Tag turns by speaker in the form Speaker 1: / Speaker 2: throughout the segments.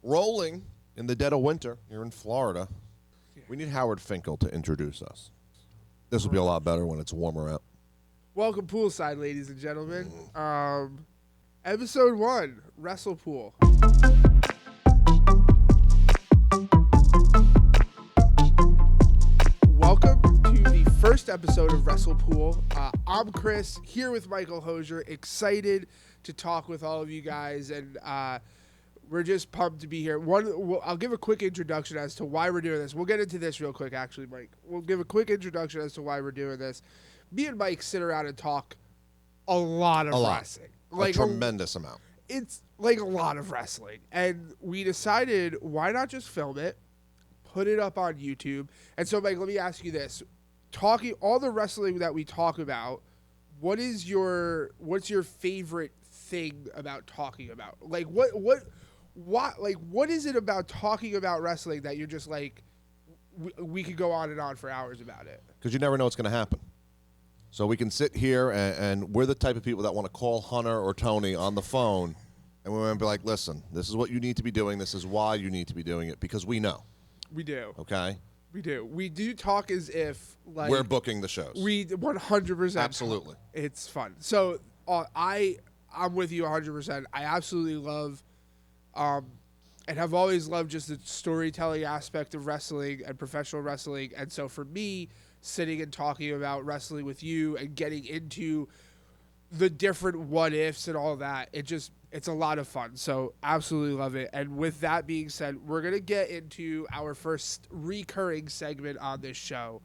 Speaker 1: rolling in the dead of winter here in Florida. We need Howard Finkel to introduce us. This will be a lot better when it's warmer out.
Speaker 2: Welcome poolside, ladies and gentlemen. Episode 1, Wrestle Pool. Welcome to the first episode of Wrestle Pool. I'm Chris, here with Michael Hosier, excited to talk with all of you guys, and we're just pumped to be here. I'll give a quick introduction as to why we're doing this. We'll get into this real quick, actually, Mike. We'll give a quick introduction as to why we're doing this. Me and Mike sit around and talk a lot of wrestling.
Speaker 1: A tremendous amount.
Speaker 2: It's like a lot of wrestling. And we decided, why not just film it, put it up on YouTube? And so, Mike, let me ask you this. All the wrestling that we talk about, what's your favorite thing about talking about? Like, what is it about talking about wrestling that you're just like, we could go on and on for hours about it?
Speaker 1: Because you never know what's going to happen. So we can sit here, and we're the type of people that want to call Hunter or Tony on the phone, and we're going to be like, listen, this is what you need to be doing. This is why you need to be doing it, because we know.
Speaker 2: We do.
Speaker 1: Okay?
Speaker 2: We do. We do talk as if, like,
Speaker 1: we're booking the shows.
Speaker 2: We 100%.
Speaker 1: Absolutely.
Speaker 2: It's fun. So I'm with you 100%. I absolutely love and have always loved just the storytelling aspect of wrestling and professional wrestling. And so for me, sitting and talking about wrestling with you and getting into the different what ifs and all that, it's a lot of fun. So absolutely love it. And with that being said, we're going to get into our first recurring segment on this show.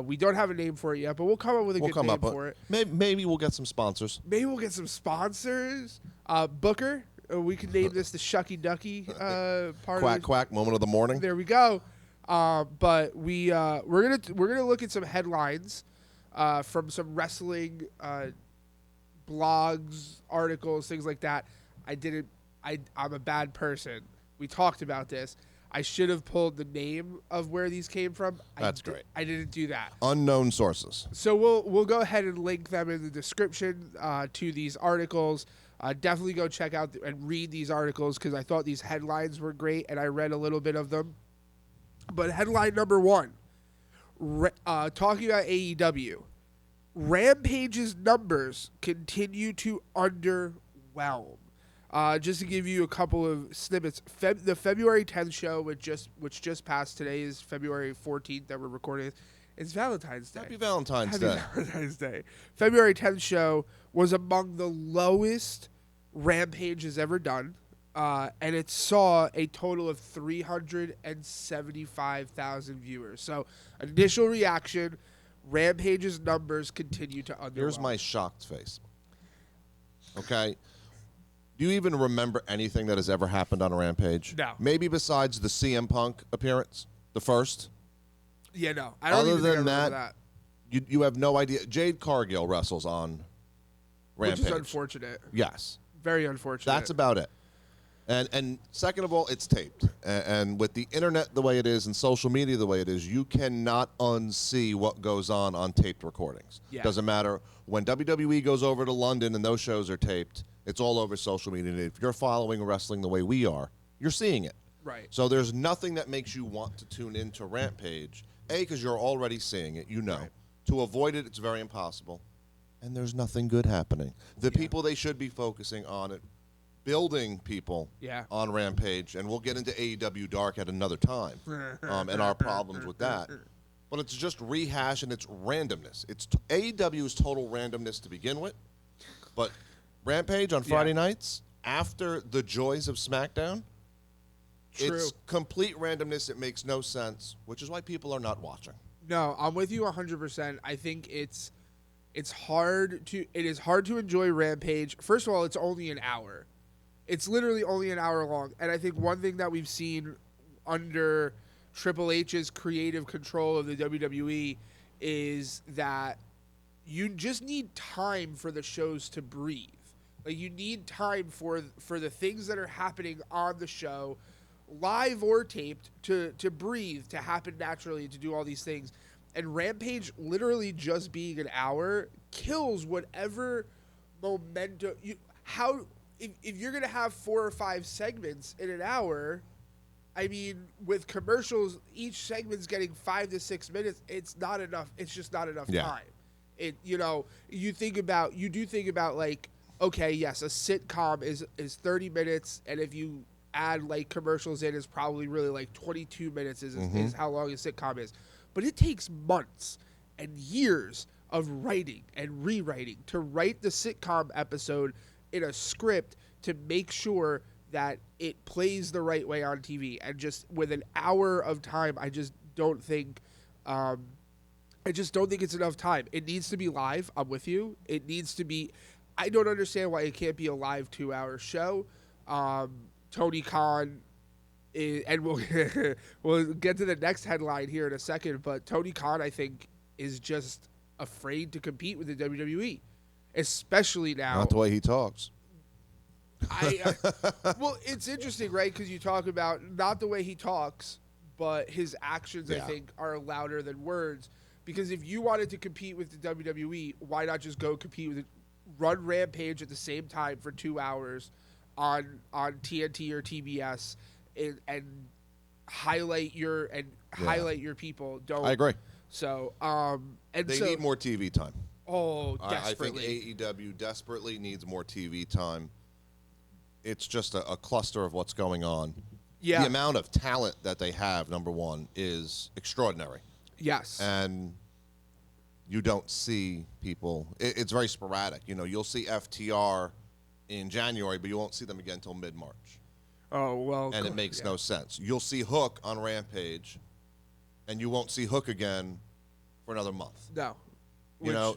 Speaker 2: We don't have a name for it yet, but we'll come up with a good name for it.
Speaker 1: Maybe we'll get some sponsors.
Speaker 2: Maybe we'll get some sponsors. Booker, we can name this the Shucky Ducky part.
Speaker 1: Quack quack moment of the morning.
Speaker 2: There we go. But we're gonna look at some headlines from some wrestling blogs, articles, things like that. I'm a bad person. We talked about this. I should have pulled the name of where these came from.
Speaker 1: That's great.
Speaker 2: I didn't do that.
Speaker 1: Unknown sources.
Speaker 2: So we'll go ahead and link them in the description to these articles. Definitely go check out and read these articles because I thought these headlines were great, and I read a little bit of them. But headline number 1, talking about AEW, Rampage's numbers continue to underwhelm. Just to give you a couple of snippets, the February 10th show, which just passed, today is February 14th that we're recording. It's Valentine's Day.
Speaker 1: Happy Valentine's Day.
Speaker 2: Valentine's Day. February 10th show was among the lowest Rampage has ever done. And it saw a total of 375,000 viewers. So, initial reaction, Rampage's numbers continue to underwhelm.
Speaker 1: Here's my shocked face. Okay? Do you even remember anything that has ever happened on a Rampage?
Speaker 2: No.
Speaker 1: Maybe besides the CM Punk appearance, the first?
Speaker 2: Yeah, no. I don't even think I remember that.
Speaker 1: You have no idea. Jade Cargill wrestles on Rampage.
Speaker 2: Which is unfortunate.
Speaker 1: Yes.
Speaker 2: Very unfortunate.
Speaker 1: That's about it. And second of all, it's taped. And with the internet the way it is and social media the way it is, you cannot unsee what goes on taped recordings.
Speaker 2: Yeah.
Speaker 1: Doesn't matter. When WWE goes over to London and those shows are taped, it's all over social media. And if you're following wrestling the way we are, you're seeing it.
Speaker 2: Right.
Speaker 1: So there's nothing that makes you want to tune into Rampage, A, because you're already seeing it, you know. Right. To avoid it, it's very impossible. And there's nothing good happening. The people they should be focusing on it, building people on Rampage, and we'll get into AEW Dark at another time and our problems with that. But it's just rehash and it's randomness. It's AEW's total randomness to begin with. But Rampage on Friday nights, after the joys of SmackDown, it's complete randomness. It makes no sense, which is why people are not watching.
Speaker 2: No, I'm with you 100%. I think it is hard to enjoy Rampage. First of all, it's only an hour. It's literally only an hour long. And I think one thing that we've seen under Triple H's creative control of the WWE is that you just need time for the shows to breathe. Like, you need time for the things that are happening on the show, live or taped, to breathe, to happen naturally, to do all these things. And Rampage literally just being an hour kills whatever momentum. if you're gonna have 4 or 5 segments in an hour, I mean, with commercials, each segment's getting 5 to 6 minutes. It's not enough. It's just not enough time. You do think about like, okay, yes, a sitcom is 30 minutes, and if you add like commercials in, it's probably really like 22 minutes is how long a sitcom is. But it takes months and years of writing and rewriting to write the sitcom episode in a script to make sure that it plays the right way on TV. And just with an hour of time, I just don't think it's enough time. It needs to be live. I'm with you. It needs to be. I don't understand why it can't be a live 2-hour show. Tony Khan and we'll get to the next headline here in a second, but Tony Khan, I think, is just afraid to compete with the WWE, especially now.
Speaker 1: Not the way he talks.
Speaker 2: Well, it's interesting, right? Because you talk about not the way he talks, but his actions, I think, are louder than words. Because if you wanted to compete with the WWE, why not just go compete with it? Run Rampage at the same time for 2 hours on TNT or TBS and highlight your people.
Speaker 1: I agree.
Speaker 2: So
Speaker 1: they need more TV time.
Speaker 2: Oh, desperately.
Speaker 1: I think AEW desperately needs more TV time. It's just a cluster of what's going on.
Speaker 2: Yeah.
Speaker 1: The amount of talent that they have, number one, is extraordinary.
Speaker 2: Yes.
Speaker 1: And you don't see people. It's very sporadic. You'll see FTR in January, but you won't see them again until mid-March.
Speaker 2: Oh, well.
Speaker 1: And it makes no sense. You'll see Hook on Rampage, and you won't see Hook again for another month.
Speaker 2: No.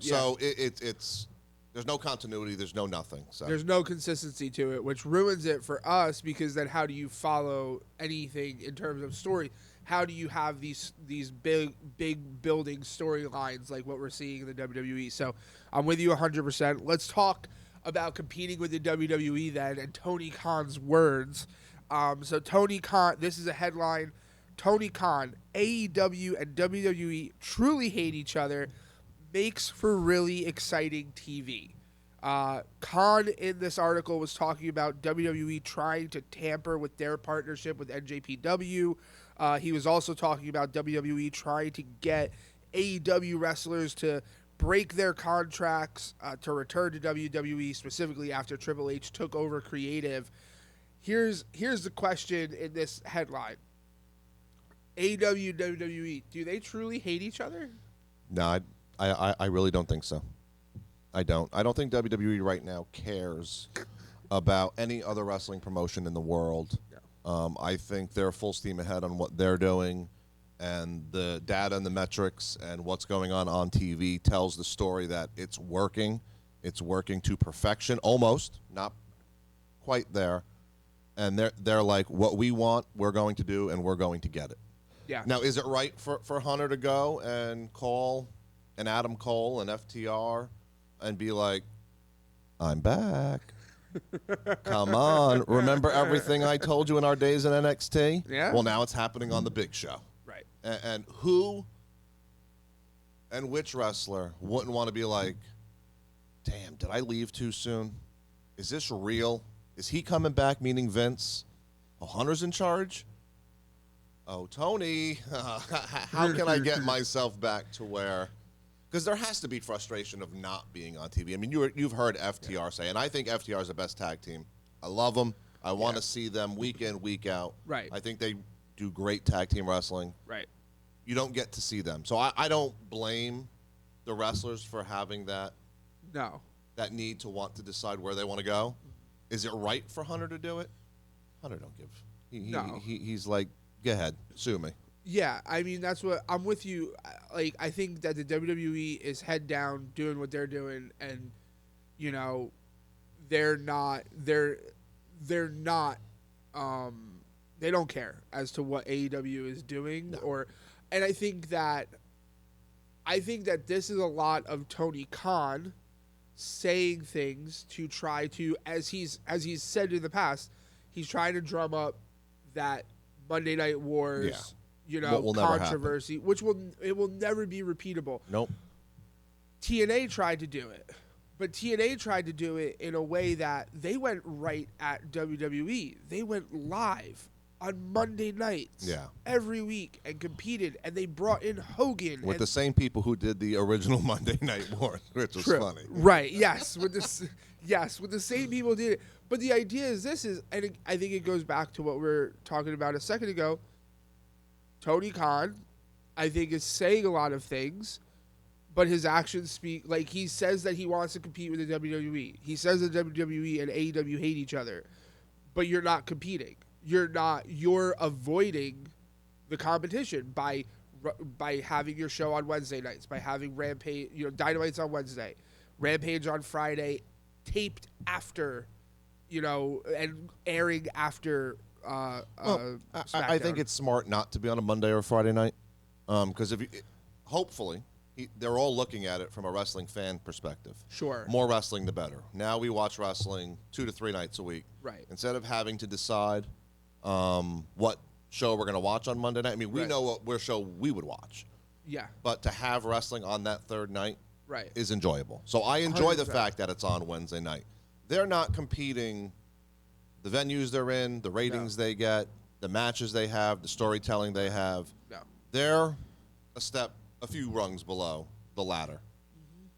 Speaker 1: So it's there's no continuity. There's no nothing. So
Speaker 2: there's no consistency to it, which ruins it for us, because then how do you follow anything in terms of story? How do you have these big building storylines like what we're seeing in the WWE? So I'm with you 100%. Let's talk about competing with the WWE then, and Tony Khan's words. So Tony Khan, this is a headline. Tony Khan, AEW and WWE truly hate each other, makes for really exciting TV. Khan in this article was talking about WWE trying to tamper with their partnership with NJPW. He was also talking about WWE trying to get AEW wrestlers to break their contracts to return to WWE, specifically after Triple H took over creative. Here's the question in this headline. AEW, WWE, do they truly hate each other?
Speaker 1: No, I really don't think so. I don't think WWE right now cares about any other wrestling promotion in the world. No. I think they're full steam ahead on what they're doing, and the data and the metrics and what's going on TV tells the story that it's working. It's working to perfection, almost, not quite there. And they're like, what we want, we're going to do, and we're going to get it.
Speaker 2: Yeah.
Speaker 1: Now, is it right for Hunter to go and call an Adam Cole and FTR and be like, I'm back. Come on. Remember everything I told you in our days in NXT?
Speaker 2: Yeah.
Speaker 1: Well, now it's happening on the big show.
Speaker 2: Right.
Speaker 1: And who and which wrestler wouldn't want to be like, damn, did I leave too soon? Is this real? Is he coming back, meaning Vince? Oh, Hunter's in charge? Oh, Tony, how can I get myself back to where... Because there has to be frustration of not being on TV. I mean, you've heard FTR say, and I think FTR is the best tag team. I love them. I want to see them week in, week out.
Speaker 2: Right.
Speaker 1: I think they do great tag team wrestling.
Speaker 2: Right.
Speaker 1: You don't get to see them. So I don't blame the wrestlers for having that need to want to decide where they want to go. Is it right for Hunter to do it? Hunter don't give. He's like, go ahead, sue me.
Speaker 2: Yeah, I mean, that's what I'm with you. Like, I think that the WWE is head down doing what they're doing, and they're not they don't care as to what AEW is doing.
Speaker 1: No.
Speaker 2: And I think that this is a lot of Tony Khan saying things to try to, as he's said in the past, he's trying to drum up that Monday Night Wars controversy, which will never be repeatable.
Speaker 1: Nope.
Speaker 2: TNA tried to do it But TNA tried to do it in a way that they went right at WWE. They went live on Monday nights every week and competed, and they brought in Hogan.
Speaker 1: With the same people who did the original Monday Night War, which was funny.
Speaker 2: Right, yes. With the same people did it. But the idea is and I think it goes back to what we were talking about a second ago. Tony Khan, I think, is saying a lot of things, but his actions speak. Like, he says that he wants to compete with the WWE. He says that WWE and AEW hate each other, but you're not competing. You're avoiding the competition by having your show on Wednesday nights, by having Rampage, Dynamite's on Wednesday, Rampage on Friday, taped after, and airing after
Speaker 1: I think it's smart not to be on a Monday or Friday night, because hopefully they're all looking at it from a wrestling fan perspective.
Speaker 2: Sure.
Speaker 1: More wrestling, the better. Now we watch wrestling 2 to 3 nights a week.
Speaker 2: Right.
Speaker 1: Instead of having to decide what show we're going to watch on Monday night. I mean, we know what show we would watch.
Speaker 2: Yeah.
Speaker 1: But to have wrestling on that third night is enjoyable. So I enjoy
Speaker 2: 100%.
Speaker 1: the fact that it's on Wednesday night. Fe're not competing the venues they're in, the ratings they get, the matches they have, the storytelling they have.
Speaker 2: No.
Speaker 1: They're a few rungs below the ladder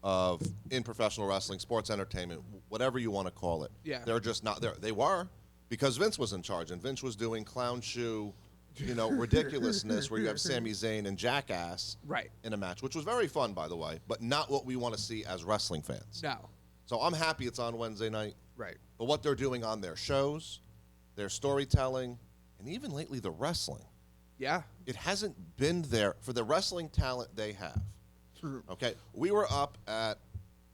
Speaker 1: of in professional wrestling, sports entertainment, whatever you want to call it.
Speaker 2: Yeah.
Speaker 1: They're just not there. They were, because Vince was in charge, and Vince was doing clown shoe, ridiculousness where you have Sami Zayn and Jackass in a match, which was very fun, by the way, but not what we want to see as wrestling fans.
Speaker 2: No.
Speaker 1: So I'm happy it's on Wednesday night.
Speaker 2: Right.
Speaker 1: But what they're doing on their shows, their storytelling, and even lately the wrestling.
Speaker 2: Yeah.
Speaker 1: It hasn't been there for the wrestling talent they have. Okay? We were up at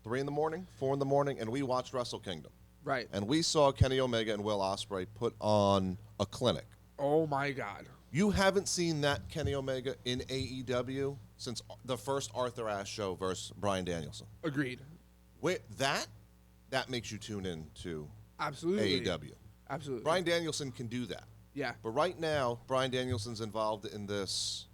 Speaker 1: 3 in the morning, 4 in the morning, and we watched Wrestle Kingdom.
Speaker 2: Right.
Speaker 1: And we saw Kenny Omega and Will Ospreay put on a clinic.
Speaker 2: Oh, my God.
Speaker 1: You haven't seen that Kenny Omega in AEW since the first Arthur Ashe show versus Bryan Danielson.
Speaker 2: Agreed.
Speaker 1: That makes you tune in to
Speaker 2: Absolutely.
Speaker 1: AEW.
Speaker 2: Absolutely.
Speaker 1: Bryan Danielson can do that.
Speaker 2: Yeah.
Speaker 1: But right now, Bryan Danielson's involved in this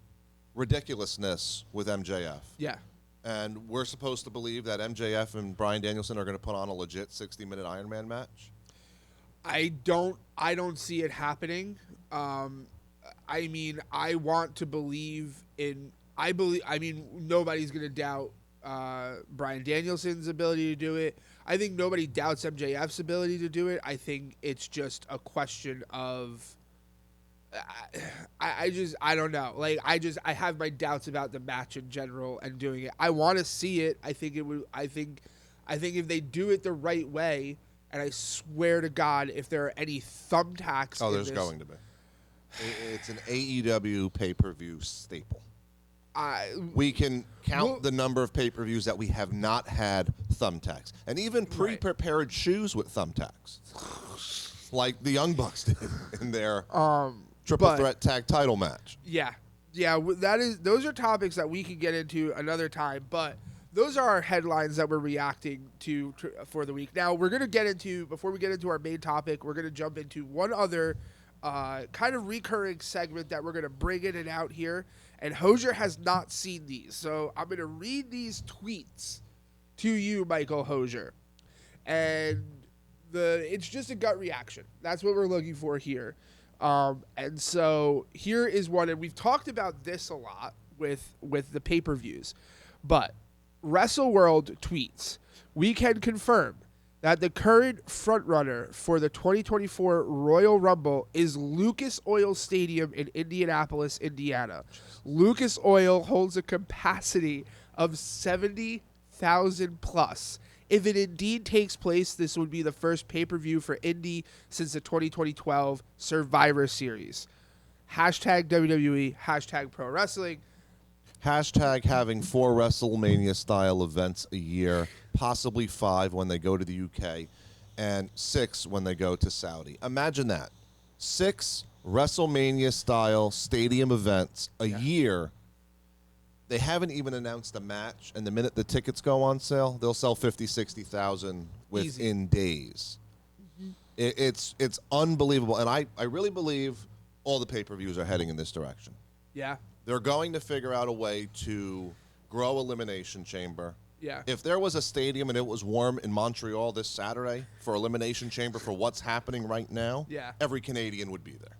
Speaker 1: ridiculousness with MJF.
Speaker 2: Yeah.
Speaker 1: And we're supposed to believe that MJF and Bryan Danielson are going to put on a legit 60-minute Iron Man match?
Speaker 2: I don't see it happening. I mean, I want to believe in. I mean, nobody's going to doubt Bryan Danielson's ability to do it. I think nobody doubts MJF's ability to do it. I think it's just a question of. I don't know. Like, I have my doubts about the match in general and doing it. I want to see it. I think if they do it the right way, and I swear to God, if there are any thumbtacks,
Speaker 1: there's going to be. It's an AEW pay-per-view staple. We can count the number of pay-per-views that we have not had thumbtacks, and even pre-prepared shoes with thumbtacks, like the Young Bucks did in their triple threat tag title match.
Speaker 2: Yeah. Those are topics that we can get into another time, but those are our headlines that we're reacting to for the week. Now, we're going to get into, before we get into our main topic, we're going to jump into one other kind of recurring segment that we're going to bring in and out here. And Hosier has not seen these. So I'm going to read these tweets to you, Michael Hosier. And it's just a gut reaction. That's what we're looking for here. And so here is one, and we've talked about this a lot with the pay-per-views. But Wrestle World tweets, "We can confirm that the current frontrunner for the 2024 Royal Rumble is Lucas Oil Stadium in Indianapolis, Indiana. Lucas Oil holds a capacity of 70,000 plus. If it indeed takes place, this would be the first pay-per-view for Indy since the 2012 Survivor Series. Hashtag WWE, hashtag Pro Wrestling.
Speaker 1: Hashtag having 4 WrestleMania-style events a year, possibly 5 when they go to the UK, and 6 when they go to Saudi. Imagine that. 6 WrestleMania-style stadium events a year. They haven't even announced a match, and the minute the tickets go on sale, they'll sell 50, 60,000 within days. Mm-hmm. It's unbelievable, and I really believe all the pay-per-views are heading in this direction.
Speaker 2: Yeah.
Speaker 1: They're going to figure out a way to grow Elimination Chamber
Speaker 2: Yeah.
Speaker 1: If there was a stadium and it was warm in Montreal this Saturday for Elimination Chamber for what's happening right now,
Speaker 2: Yeah.
Speaker 1: every Canadian would be there.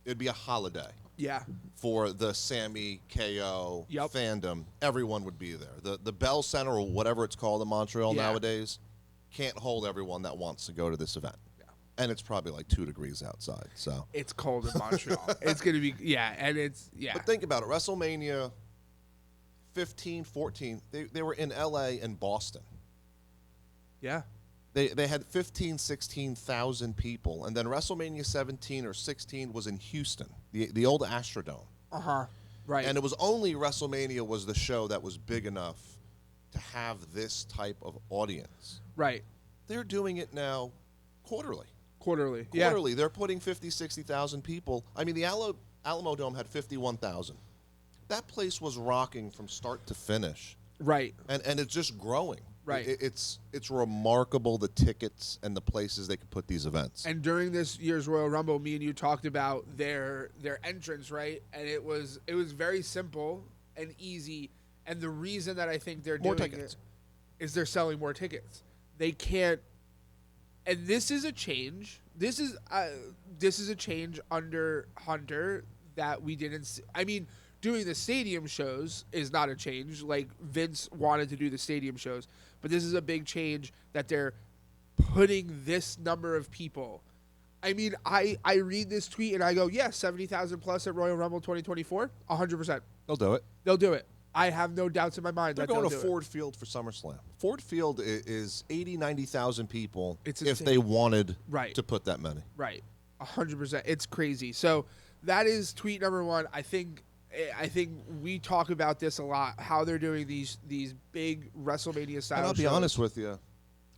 Speaker 1: It'd be a holiday.
Speaker 2: Yeah.
Speaker 1: For the Sammy KO
Speaker 2: Yep.
Speaker 1: fandom, everyone would be there. The Bell Center or whatever it's called in Montreal nowadays can't hold everyone that wants to go to this event. Yeah. And it's probably like 2 degrees outside. So
Speaker 2: it's cold in Montreal. It's going to be, and it's,
Speaker 1: But think about it. WrestleMania 15, 14, they were in L.A. and Boston.
Speaker 2: Yeah.
Speaker 1: They had 15, 16,000 people. And then WrestleMania 17 or 16 was in Houston, the old Astrodome.
Speaker 2: Uh-huh. Right.
Speaker 1: And it was only WrestleMania was the show that was big enough to have this type of audience.
Speaker 2: Right.
Speaker 1: They're doing it now quarterly.
Speaker 2: Quarterly.
Speaker 1: They're putting 50, 60,000 people. I mean, the Alamo Dome had 51,000. That place was rocking from start to finish.
Speaker 2: Right.
Speaker 1: And it's just growing.
Speaker 2: Right.
Speaker 1: It's remarkable, the tickets and the places they could put these events.
Speaker 2: And during this year's Royal Rumble, me and you talked about their entrance, right? And it was very simple and easy. And the reason that I think they're
Speaker 1: More
Speaker 2: doing
Speaker 1: tickets.
Speaker 2: it is they're selling more tickets. They can't. And this is a change. This is a change under Hunter that we didn't see. I mean, doing the stadium shows is not a change. Like, Vince wanted to do the stadium shows. But this is a big change that they're putting this number of people. I mean, I read this tweet and I go, yeah, 70,000 plus at Royal Rumble 2024, 100%.
Speaker 1: They'll do it.
Speaker 2: They'll do it. I have no doubts in my mind
Speaker 1: They're
Speaker 2: that
Speaker 1: going
Speaker 2: they'll
Speaker 1: to
Speaker 2: do
Speaker 1: Ford Field for SummerSlam. Ford Field is 80, 90,000 people
Speaker 2: It's
Speaker 1: if
Speaker 2: insane.
Speaker 1: they wanted
Speaker 2: Right.
Speaker 1: to put that many.
Speaker 2: it. Right. 100%. It's crazy. So that is tweet number one. I think we talk about this a lot, how they're doing these big WrestleMania style
Speaker 1: And I'll be
Speaker 2: shows.
Speaker 1: honest with you,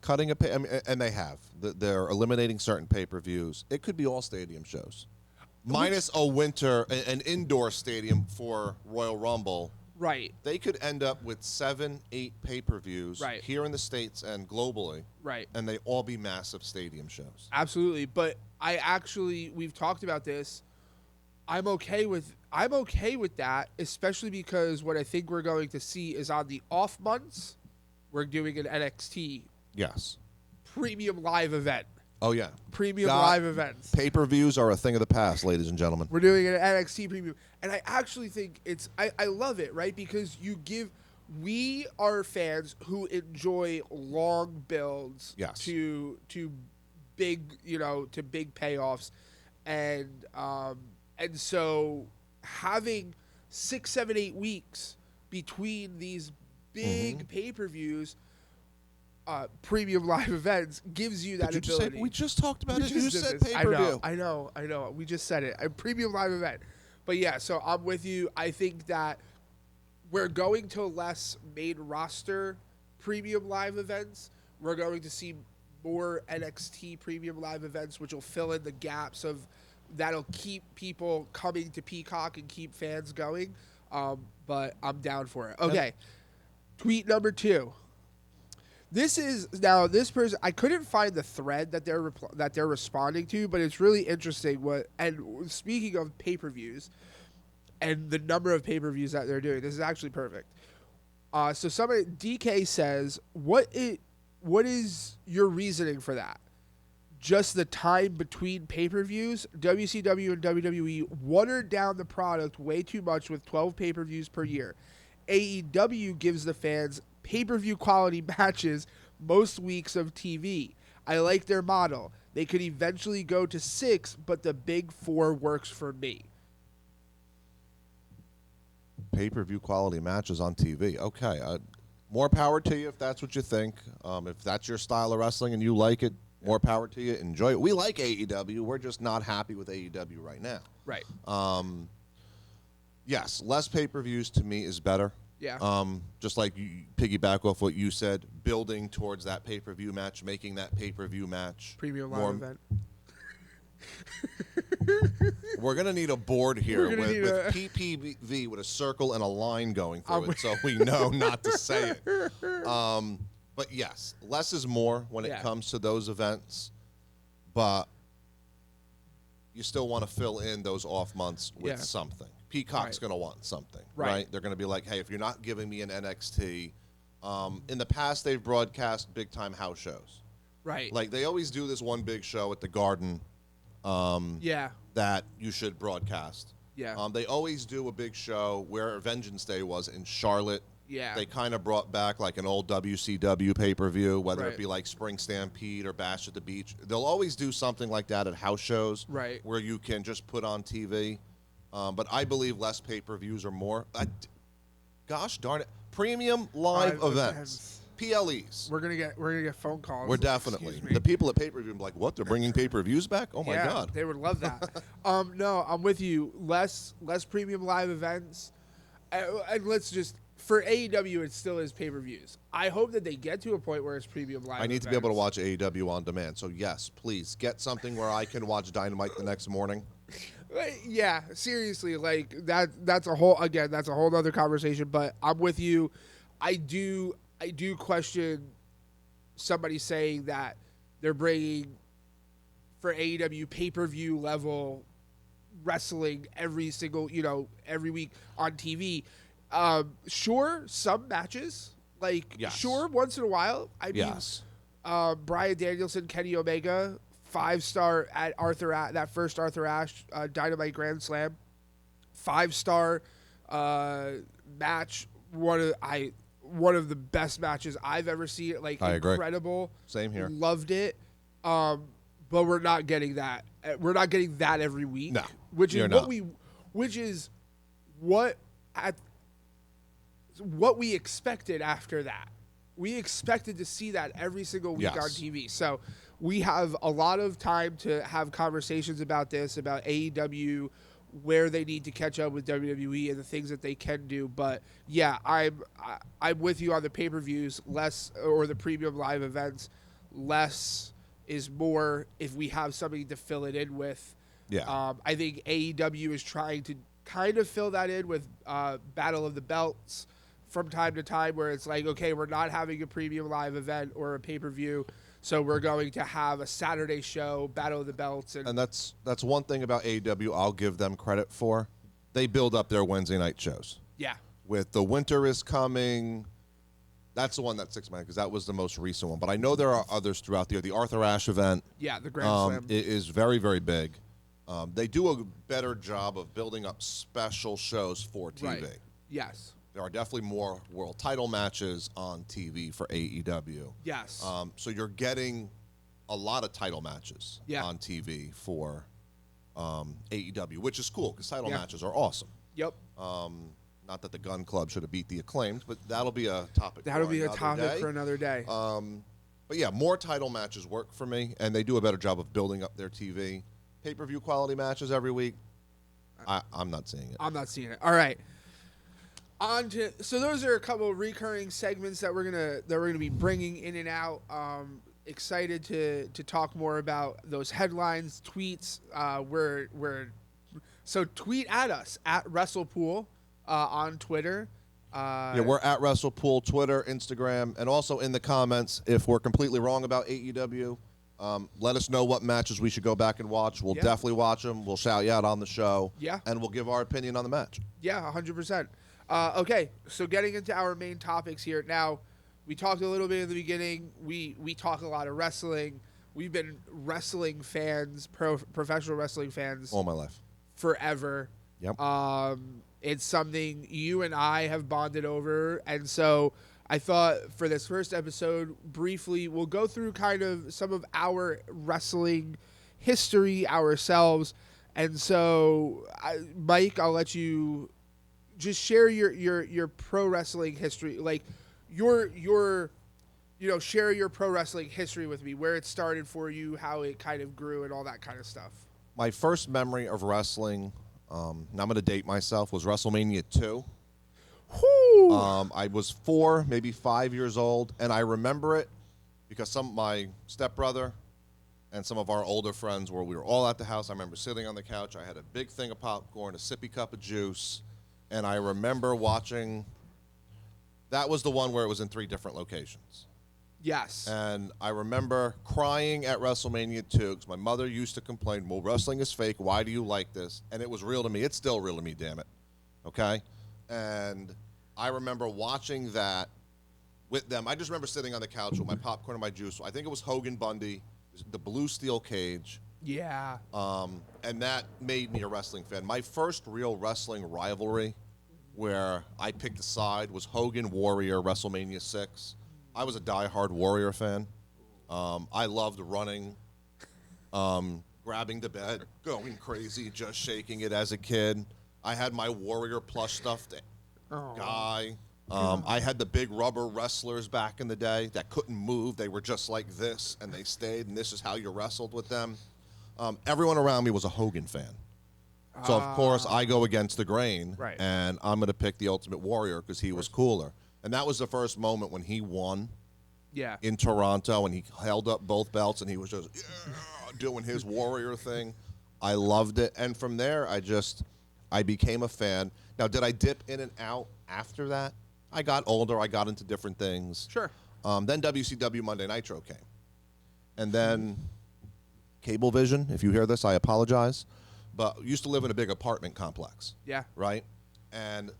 Speaker 1: cutting I mean, and they have. They're eliminating certain pay-per-views. It could be all stadium shows. Minus a winter, an indoor stadium for Royal Rumble.
Speaker 2: Right.
Speaker 1: They could end up with 7, 8 pay-per-views
Speaker 2: Right.
Speaker 1: here in the States and globally.
Speaker 2: Right.
Speaker 1: And they all be massive stadium shows.
Speaker 2: Absolutely. But we've talked about this. I'm okay with that, especially because what I think we're going to see is on the off months, we're doing an NXT
Speaker 1: Yes.
Speaker 2: premium live event.
Speaker 1: Oh, yeah.
Speaker 2: Premium live events.
Speaker 1: Pay-per-views are a thing of the past, ladies and gentlemen.
Speaker 2: We're doing an NXT premium. And I actually think I love it, right? Because we are fans who enjoy long builds
Speaker 1: Yes.
Speaker 2: to big, to big payoffs. And so having 6, 7, 8 weeks between these big pay-per-views, premium live events gives you that
Speaker 1: Did you
Speaker 2: ability.
Speaker 1: say, we just talked about it.
Speaker 2: We
Speaker 1: You
Speaker 2: just
Speaker 1: said
Speaker 2: did this.
Speaker 1: pay-per-view.
Speaker 2: I know. We just said it. A premium live event. But yeah, so I'm with you. I think that we're going to less main roster premium live events. We're going to see more NXT premium live events, which will fill in the gaps that'll keep people coming to Peacock and keep fans going. But I'm down for it. Okay. Tweet number 2. This person, I couldn't find the thread that they're responding to, but it's really interesting. And speaking of pay-per-views and the number of pay-per-views that they're doing, this is actually perfect. So DK says, what is your reasoning for that? Just the time between pay-per-views? WCW and WWE watered down the product way too much with 12 pay-per-views per year. AEW gives the fans pay-per-view quality matches most weeks of TV. I like their model. They could eventually go to 6, but the big 4 works for me.
Speaker 1: Pay-per-view quality matches on TV. Okay. More power to you if that's what you think. If that's your style of wrestling and you like it, more power to you. Enjoy it. We like AEW. We're just not happy with AEW right now.
Speaker 2: Right.
Speaker 1: Yes, less pay-per-views to me is better.
Speaker 2: Yeah.
Speaker 1: Just like you piggyback off what you said, building towards that pay-per-view match, making that pay-per-view match
Speaker 2: Premium live event.
Speaker 1: We're going to need a board here
Speaker 2: We're gonna need
Speaker 1: with PPV with a circle and a line going through it so we know not to say it. But yes, less is more when it comes to those events. But you still want to fill in those off months with something. Peacock's going to want something, right? They're going to be like, hey, if you're not giving me an NXT, In the past, they've broadcast big-time house shows.
Speaker 2: Right.
Speaker 1: Like, they always do this one big show at the Garden
Speaker 2: Yeah.
Speaker 1: that you should broadcast.
Speaker 2: Yeah.
Speaker 1: They always do a big show where Vengeance Day was in Charlotte.
Speaker 2: Yeah.
Speaker 1: They kind of brought back like an old WCW pay-per-view, whether
Speaker 2: Right.
Speaker 1: it be like Spring Stampede or Bash at the Beach. They'll always do something like that at house shows,
Speaker 2: Right.
Speaker 1: where you can just put on TV. But I believe less pay-per-views are more. Gosh darn it, premium live events, PLEs.
Speaker 2: We're gonna get phone calls.
Speaker 1: We're definitely
Speaker 2: Excuse me.
Speaker 1: the people at pay-per-view. Like, what? They're bringing pay-per-views back? Oh my
Speaker 2: Yeah,
Speaker 1: god!
Speaker 2: they would love that. No, I'm with you. Less premium live events, and let's just for AEW, it still is pay-per-views. I hope that they get to a point where it's premium live.
Speaker 1: I need to be able to watch AEW on demand. So yes, please get something where I can watch Dynamite the next morning.
Speaker 2: Yeah, seriously, like that's a whole other conversation. But I'm with you. I do question somebody saying that they're bringing for AEW pay-per-view level wrestling every week on TV. Sure, some matches, like
Speaker 1: Yes.
Speaker 2: sure, once in a while. I mean,
Speaker 1: Yes.
Speaker 2: Bryan Danielson, Kenny Omega, 5-star at that first Arthur Ashe Dynamite Grand Slam, 5-star match. One of the best matches I've ever seen. Like,
Speaker 1: I agree.
Speaker 2: incredible.
Speaker 1: Same here.
Speaker 2: Loved it. But we're not getting that. We're not getting that every week.
Speaker 1: No,
Speaker 2: which
Speaker 1: you're
Speaker 2: is
Speaker 1: not.
Speaker 2: what we expected after that. We expected to see that every single week
Speaker 1: Yes.
Speaker 2: on TV. So we have a lot of time to have conversations about this, about AEW, where they need to catch up with WWE and the things that they can do. But yeah, I'm with you on the pay-per-views, less, or the premium live events. Less is more if we have something to fill it in with.
Speaker 1: Yeah.
Speaker 2: I think AEW is trying to kind of fill that in with Battle of the Belts from time to time, where it's like, okay, we're not having a premium live event or a pay-per-view, so we're going to have a Saturday show, Battle of the Belts.
Speaker 1: And that's one thing about AEW I'll give them credit for. They build up their Wednesday night shows.
Speaker 2: Yeah.
Speaker 1: With The Winter is Coming, that's the one that sticks in my mind because that was the most recent one. But I know there are others throughout the year. The Arthur Ashe event
Speaker 2: Yeah, the Grand Slam.
Speaker 1: it is very, very big. They do a better job of building up special shows for TV.
Speaker 2: Right. Yes.
Speaker 1: There are definitely more world title matches on TV for AEW.
Speaker 2: Yes.
Speaker 1: So you're getting a lot of title matches
Speaker 2: Yeah.
Speaker 1: on TV for AEW, which is cool because title
Speaker 2: Yeah.
Speaker 1: matches are awesome.
Speaker 2: Yep.
Speaker 1: Not that the Gun Club should have beat the Acclaimed, but that'll be a topic.
Speaker 2: That'll
Speaker 1: for
Speaker 2: be a
Speaker 1: another
Speaker 2: topic
Speaker 1: day.
Speaker 2: for another day.
Speaker 1: But yeah, more title matches work for me, and they do a better job of building up their TV. Pay-per-view quality matches every week. I'm not seeing it.
Speaker 2: I'm not seeing it. All right. So those are a couple of recurring segments that we're gonna be bringing in and out. Excited to talk more about those headlines, tweets. So tweet at us at WrestlePool on Twitter.
Speaker 1: Yeah, we're at WrestlePool, Twitter, Instagram, and also in the comments if we're completely wrong about AEW. Let us know what matches we should go back and watch. We'll
Speaker 2: Yeah.
Speaker 1: definitely watch them. We'll shout you out on the show.
Speaker 2: Yeah.
Speaker 1: And we'll give our opinion on the match.
Speaker 2: Yeah, 100%. Okay, so getting into our main topics here. Now, we talked a little bit in the beginning. We talk a lot of wrestling. We've been wrestling fans, professional wrestling fans,
Speaker 1: All my life.
Speaker 2: forever.
Speaker 1: Yep.
Speaker 2: It's something you and I have bonded over. And so I thought for this first episode, briefly, we'll go through kind of some of our wrestling history ourselves. And so, Mike, I'll let you just share your pro wrestling history, like share your pro wrestling history with me, where it started for you, how it kind of grew, and all that kind of stuff.
Speaker 1: My first memory of wrestling, now I'm going to date myself, was WrestleMania 2.
Speaker 2: Whoo!
Speaker 1: I was 4, maybe 5 years old, and I remember it because my stepbrother and some of our older friends we were all at the house. I remember sitting on the couch. I had a big thing of popcorn, a sippy cup of juice, and I remember watching. That was the one where it was in 3 different locations.
Speaker 2: Yes.
Speaker 1: And I remember crying at WrestleMania 2 because my mother used to complain, well, wrestling is fake. Why do you like this? And it was real to me. It's still real to me, damn it. Okay? And I remember watching that with them. I just remember sitting on the couch with my popcorn and my juice. I think it was Hogan Bundy, the blue steel cage.
Speaker 2: Yeah.
Speaker 1: And that made me a wrestling fan. My first real wrestling rivalry where I picked a side was Hogan Warrior WrestleMania 6. I was a diehard Warrior fan. I loved running, grabbing the bed, going crazy, just shaking it as a kid. I had my Warrior plush stuffed guy. I had the big rubber wrestlers back in the day that couldn't move. They were just like this, and they stayed, and this is how you wrestled with them. Everyone around me was a Hogan fan. So, of course, I go against the grain,
Speaker 2: Right.
Speaker 1: and I'm going to pick the Ultimate Warrior because he was cooler. And that was the first moment when he won in Toronto, and he held up both belts, and he was just doing his Warrior thing. I loved it. And from there, I became a fan. Now, did I dip in and out after that? I got older. I got into different things.
Speaker 2: Sure.
Speaker 1: Then WCW Monday Nitro came. And then Cablevision, if you hear this, I apologize. But I used to live in a big apartment complex.
Speaker 2: Yeah.
Speaker 1: Right? And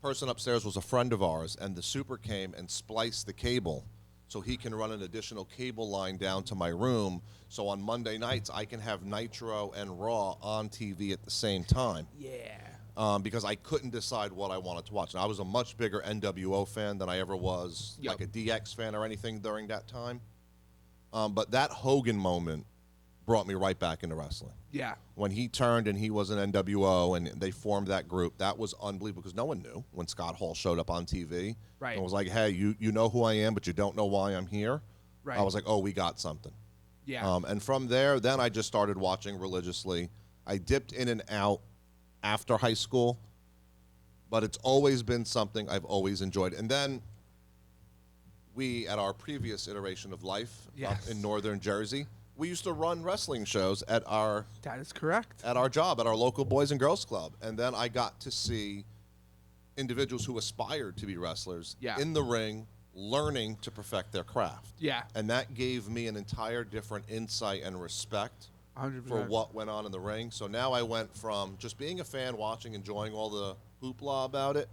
Speaker 1: person upstairs was a friend of ours, and the super came and spliced the cable so he can run an additional cable line down to my room. So on Monday nights, I can have Nitro and Raw on TV at the same time.
Speaker 2: Yeah.
Speaker 1: Because I couldn't decide what I wanted to watch. And I was a much bigger NWO fan than I ever was, like a DX fan or anything during that time. But that Hogan moment brought me right back into wrestling.
Speaker 2: Yeah.
Speaker 1: When he turned and he was an NWO and they formed that group, that was unbelievable because no one knew when Scott Hall showed up on TV.
Speaker 2: Right.
Speaker 1: And was like, hey, you know who I am, but you don't know why I'm here.
Speaker 2: Right.
Speaker 1: I was like, oh, we got something.
Speaker 2: Yeah.
Speaker 1: And from there, then I just started watching religiously. I dipped in and out after high school, but it's always been something I've always enjoyed. And then we, at our previous iteration of life up in northern Jersey, we used to run wrestling shows at our
Speaker 2: That is correct.
Speaker 1: at our job, at our local Boys and Girls Club. And then I got to see individuals who aspired to be wrestlers in the ring, learning to perfect their craft.
Speaker 2: Yeah.
Speaker 1: And that gave me an entire different insight and respect
Speaker 2: 100%.
Speaker 1: for what went on in the ring. So now I went from just being a fan, watching, enjoying all the hoopla about it,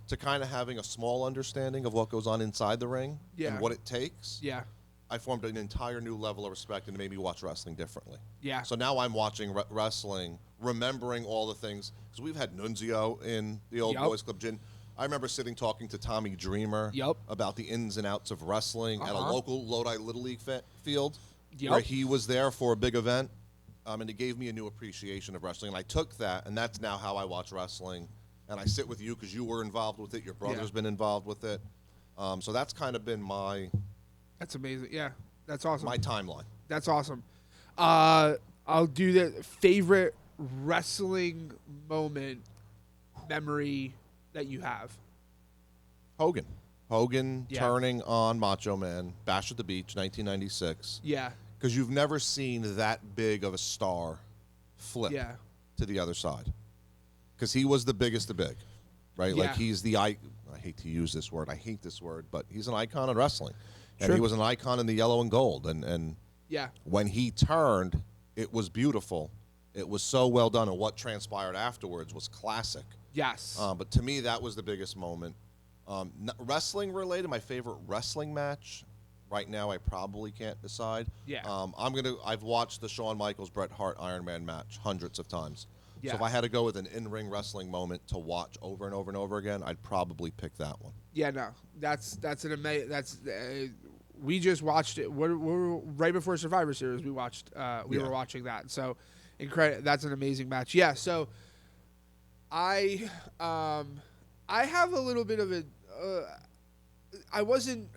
Speaker 1: to kind of having a small understanding of what goes on inside the ring and what it takes.
Speaker 2: Yeah.
Speaker 1: I formed an entire new level of respect, and it made me watch wrestling differently.
Speaker 2: Yeah.
Speaker 1: So now I'm watching wrestling, remembering all the things, because we've had Nunzio in the old Boys Club gym. I remember sitting talking to Tommy Dreamer about the ins and outs of wrestling at a local Lodi Little League field where he was there for a big event, and it gave me a new appreciation of wrestling. And I took that, and that's now how I watch wrestling. And I sit with you because you were involved with it. Your brother's been involved with it. So that's kind of been my...
Speaker 2: That's amazing. Yeah, that's awesome.
Speaker 1: My timeline.
Speaker 2: That's awesome. I'll do the favorite wrestling moment memory that you have.
Speaker 1: Hogan turning on Macho Man, Bash at the Beach, 1996.
Speaker 2: Yeah.
Speaker 1: Because you've never seen that big of a star flip to the other side. Because he was the biggest of big, right?
Speaker 2: Yeah.
Speaker 1: Like he's the I hate to use this word. I hate this word, but he's an icon of wrestling. And he was an icon in the yellow and gold. And when he turned, it was beautiful. It was so well done. And what transpired afterwards was classic.
Speaker 2: Yes.
Speaker 1: But to me, that was the biggest moment. Wrestling related, my favorite wrestling match right now, I probably can't decide.
Speaker 2: Yeah.
Speaker 1: I've watched the Shawn Michaels Bret Hart Iron Man match hundreds of times.
Speaker 2: Yeah.
Speaker 1: So if I had to go with an in-ring wrestling moment to watch over and over and over again, I'd probably pick that one.
Speaker 2: Yeah, no, that's an amazing. We just watched it. We're right before Survivor Series. We watched. We were watching that. So, that's an amazing match. Yeah. So, I have a little bit of a. I wasn't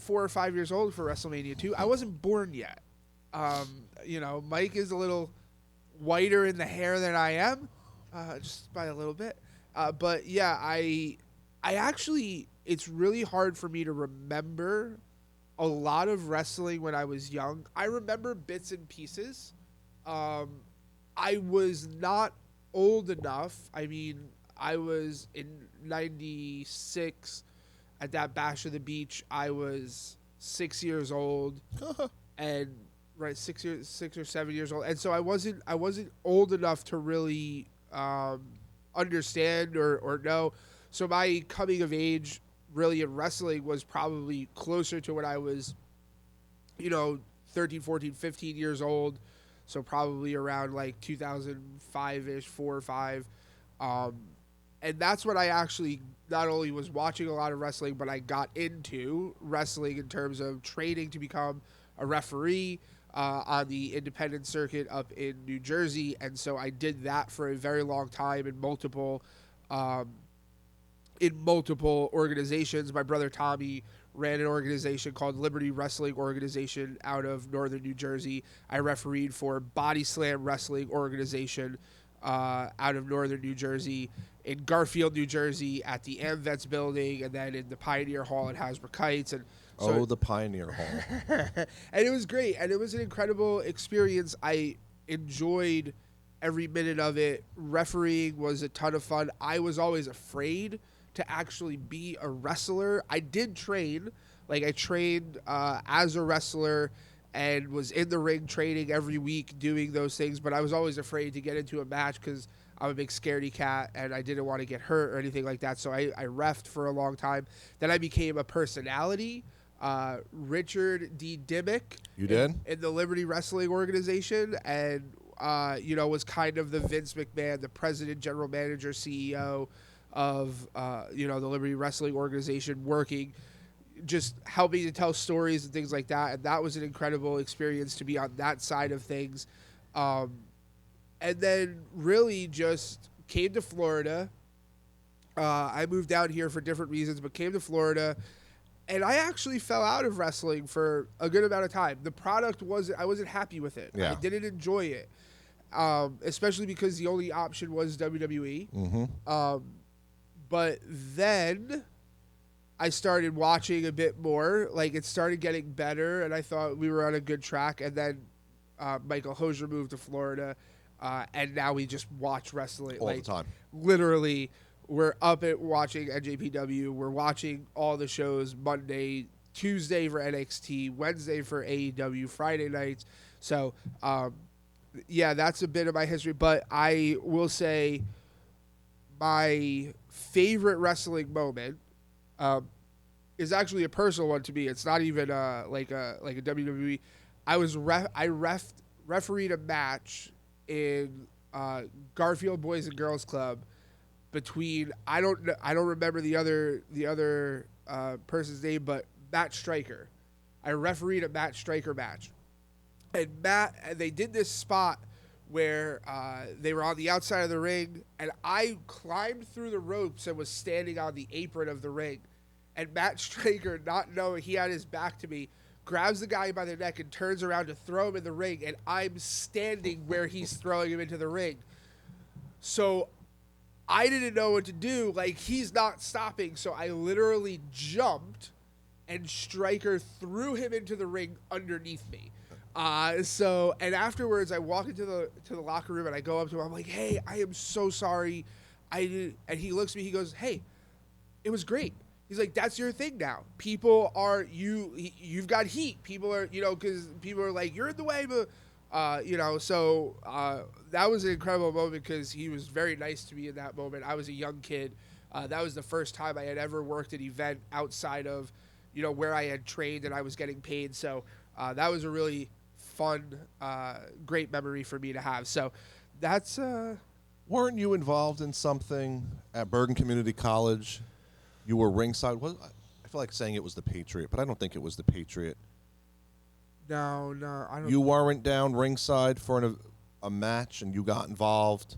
Speaker 2: 4 or 5 years old for WrestleMania 2. I wasn't born yet. Mike is a little whiter in the hair than I am, just by a little bit. But yeah, I actually, it's really hard for me to remember a lot of wrestling when I was young. I remember bits and pieces. I was not old enough. I mean, I was in 96 at that Bash of the Beach. I was 6 years old and 6 or 7 years old. And so I wasn't old enough to really understand or know. So my coming of age really in wrestling was probably closer to when I was, 13, 14, 15 years old. So probably around like 2005-ish, 4 or 5. And that's when I actually not only was watching a lot of wrestling, but I got into wrestling in terms of training to become a referee on the independent circuit up in New Jersey. And so I did that for a very long time in multiple organizations. My brother Tommy ran an organization called Liberty Wrestling Organization out of northern New Jersey. I refereed for Body Slam Wrestling Organization out of northern New Jersey, in Garfield, New Jersey, at the AmVets building, and then in the Pioneer Hall at Hasbrook Heights. And so,
Speaker 1: the Pioneer Hall.
Speaker 2: and it was great, and it was an incredible experience. I enjoyed every minute of it. Refereeing was a ton of fun. I was always afraid to actually be a wrestler. I did train. Like, I trained as a wrestler and was in the ring training every week doing those things, but I was always afraid to get into a match because I'm a big scaredy cat and I didn't want to get hurt or anything like that. So I reffed for a long time. Then I became a personality. Richard D. Dimmick.
Speaker 1: You did?
Speaker 2: In the Liberty Wrestling Organization, and was kind of the Vince McMahon, the president, general manager, CEO of the Liberty Wrestling Organization, working, just helping to tell stories and things like that. And that was an incredible experience to be on that side of things. And then really just came to Florida. I moved down here for different reasons, but came to Florida. And I actually fell out of wrestling for a good amount of time. The product I wasn't happy with it.
Speaker 1: Yeah.
Speaker 2: I didn't enjoy it, especially because the only option was WWE.
Speaker 1: Mm-hmm.
Speaker 2: But then I started watching a bit more. Like, it started getting better, and I thought we were on a good track. And then Michael Hosier moved to Florida, and now we just watch wrestling
Speaker 1: All the time.
Speaker 2: Literally. We're up at watching NJPW. We're watching all the shows Monday, Tuesday for NXT, Wednesday for AEW, Friday nights. So, that's a bit of my history. But I will say my favorite wrestling moment is actually a personal one to me. It's not even like a WWE. I refereed a match in Garfield Boys and Girls Club between I don't remember the other person's name, but Matt Stryker. I refereed a Matt Stryker match, and they did this spot where they were on the outside of the ring, and I climbed through the ropes and was standing on the apron of the ring, and Matt Stryker, not knowing he had his back to me, grabs the guy by the neck and turns around to throw him in the ring, and I'm standing where he's throwing him into the ring. So I didn't know what to do. Like, he's not stopping, so I literally jumped, and Stryker threw him into the ring underneath me. And afterwards, I walk into the locker room, and I go up to him. I'm like, "Hey, I am so sorry. And he looks at me. He goes, "Hey, it was great." He's like, "That's your thing now. People are you've got heat. People are because people are like, you're in the way, but." So that was an incredible moment because he was very nice to me in that moment. I was a young kid. That was the first time I had ever worked an event outside of, where I had trained and I was getting paid. So that was a really fun, great memory for me to have. So that's...
Speaker 1: Weren't you involved in something at Bergen Community College? You were ringside. I feel like saying it was the Patriot, but I don't think it was the Patriot.
Speaker 2: No, I don't.
Speaker 1: You weren't down ringside for a match, and you got involved.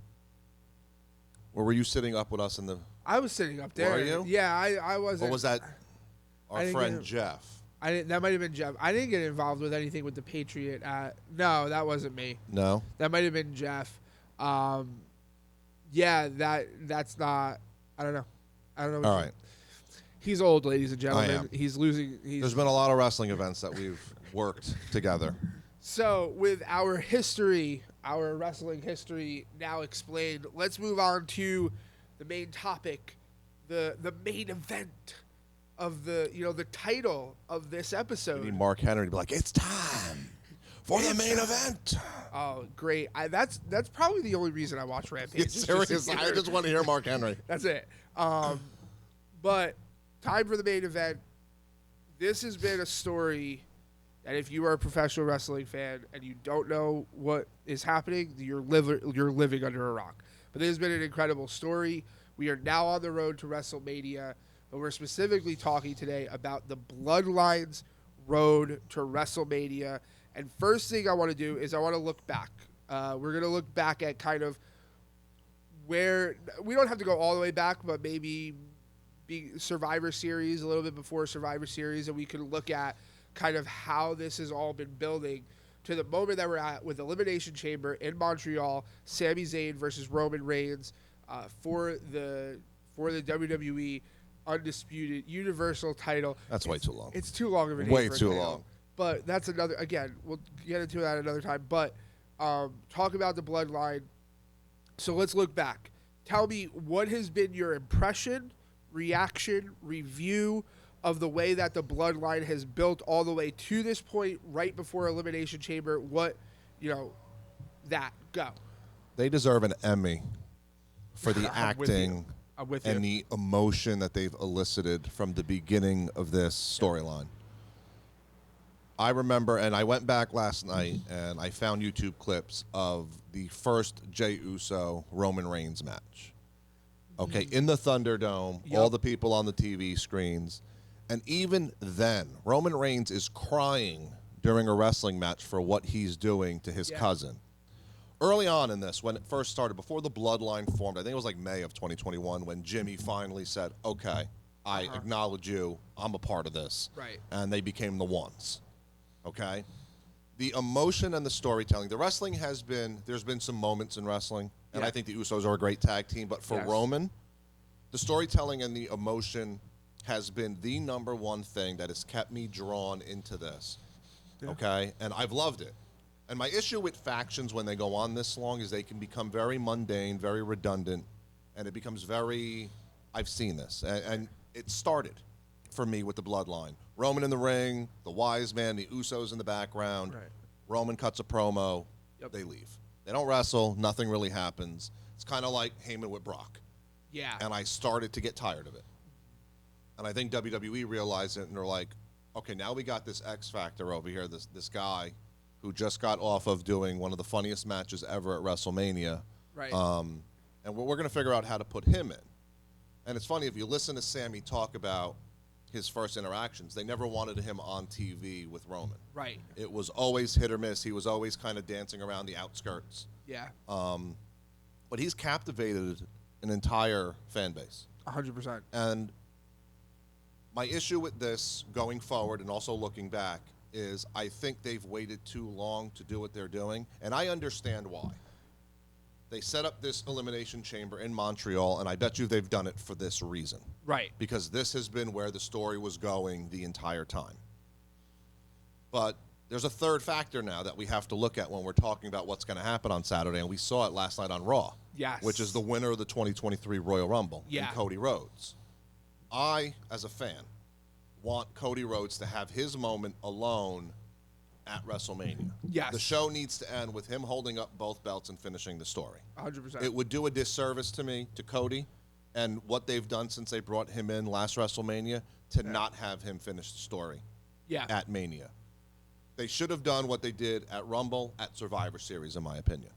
Speaker 1: Or were you sitting up with us in the?
Speaker 2: I was sitting up there.
Speaker 1: Were you?
Speaker 2: Yeah, I wasn't.
Speaker 1: Or was that our friend Jeff?
Speaker 2: That might have been Jeff. I didn't get involved with anything with the Patriot. No, that wasn't me.
Speaker 1: No.
Speaker 2: That might have been Jeff. That's not. I don't know.
Speaker 1: All right.
Speaker 2: He's old, ladies and gentlemen.
Speaker 1: I am.
Speaker 2: He's losing.
Speaker 1: There's been a lot of wrestling events that we've worked together.
Speaker 2: So, with our wrestling history now explained, let's move on to the main topic, the main event of the title of this episode.
Speaker 1: We need Mark Henry to be like, "It's time for the main event."
Speaker 2: Oh, great! That's probably the only reason I watch Rampage.
Speaker 1: Seriously, I just want to hear Mark Henry.
Speaker 2: That's it. But time for the main event. This has been a story that if you are a professional wrestling fan and you don't know what is happening, you're living under a rock. But this has been an incredible story. We are now on the road to WrestleMania, but we're specifically talking today about the Bloodline's road to WrestleMania. And first thing I want to do is I want to look back. We're going to look back at kind of where we don't have to go all the way back, but maybe Survivor Series, a little bit before Survivor Series, and we can look at kind of how this has all been building to the moment that we're at with Elimination Chamber in Montreal, Sami Zayn versus Roman Reigns for the WWE Undisputed Universal title.
Speaker 1: That's way too long.
Speaker 2: It's too long of a name.
Speaker 1: Way
Speaker 2: for a
Speaker 1: too
Speaker 2: title.
Speaker 1: long.
Speaker 2: But that's another, again, we'll get into that another time. But talk about the Bloodline. So let's look back. Tell me, what has been your impression, reaction, review of the way that the Bloodline has built all the way to this point right before Elimination Chamber? Go.
Speaker 1: They deserve an Emmy for the acting
Speaker 2: I'm with you.
Speaker 1: and the emotion that they've elicited from the beginning of this storyline. I remember, and I went back last night, and I found YouTube clips of the first Jey Uso Roman Reigns match. Okay, in the Thunderdome, all the people on the TV screens. And even then, Roman Reigns is crying during a wrestling match for what he's doing to his cousin. Early on in this, when it first started, before the Bloodline formed, I think it was like May of 2021, when Jimmy finally said, okay, I acknowledge you, I'm a part of this.
Speaker 2: Right.
Speaker 1: And they became the ones. Okay? The emotion and the storytelling, the wrestling there's been some moments in wrestling, and I think the Usos are a great tag team, but for Roman, the storytelling and the emotion has been the number one thing that has kept me drawn into this. Okay? And I've loved it. And my issue with factions when they go on this long is they can become very mundane, very redundant, and it becomes very, I've seen this. And it started for me with the Bloodline. Roman in the ring, the wise man, the Usos in the background.
Speaker 2: Right.
Speaker 1: Roman cuts a promo, they leave. They don't wrestle, nothing really happens. It's kind of like Heyman with Brock.
Speaker 2: Yeah.
Speaker 1: And I started to get tired of it. And I think WWE realized it, and they're like, okay, now we got this X Factor over here, this guy who just got off of doing one of the funniest matches ever at WrestleMania.
Speaker 2: Right.
Speaker 1: And we're going to figure out how to put him in. And it's funny, if you listen to Sammy talk about his first interactions, they never wanted him on TV with Roman.
Speaker 2: Right.
Speaker 1: It was always hit or miss. He was always kind of dancing around the outskirts.
Speaker 2: Yeah.
Speaker 1: But he's captivated an entire fan base.
Speaker 2: 100%.
Speaker 1: And my issue with this going forward and also looking back is I think they've waited too long to do what they're doing, and I understand why. They set up this Elimination Chamber in Montreal, and I bet you they've done it for this reason.
Speaker 2: Right.
Speaker 1: Because this has been where the story was going the entire time. But there's a third factor now that we have to look at when we're talking about what's going to happen on Saturday, and we saw it last night on Raw.
Speaker 2: Yes.
Speaker 1: Which is the winner of the 2023 Royal Rumble,
Speaker 2: Yeah.
Speaker 1: Cody Rhodes. I, as a fan, want Cody Rhodes to have his moment alone at WrestleMania.
Speaker 2: Yes.
Speaker 1: The show needs to end with him holding up both belts and finishing the story.
Speaker 2: 100%.
Speaker 1: It would do a disservice to me, to Cody, and what they've done since they brought him in last WrestleMania to not have him finish the story at Mania. They should have done what they did at Rumble, at Survivor Series, in my opinion.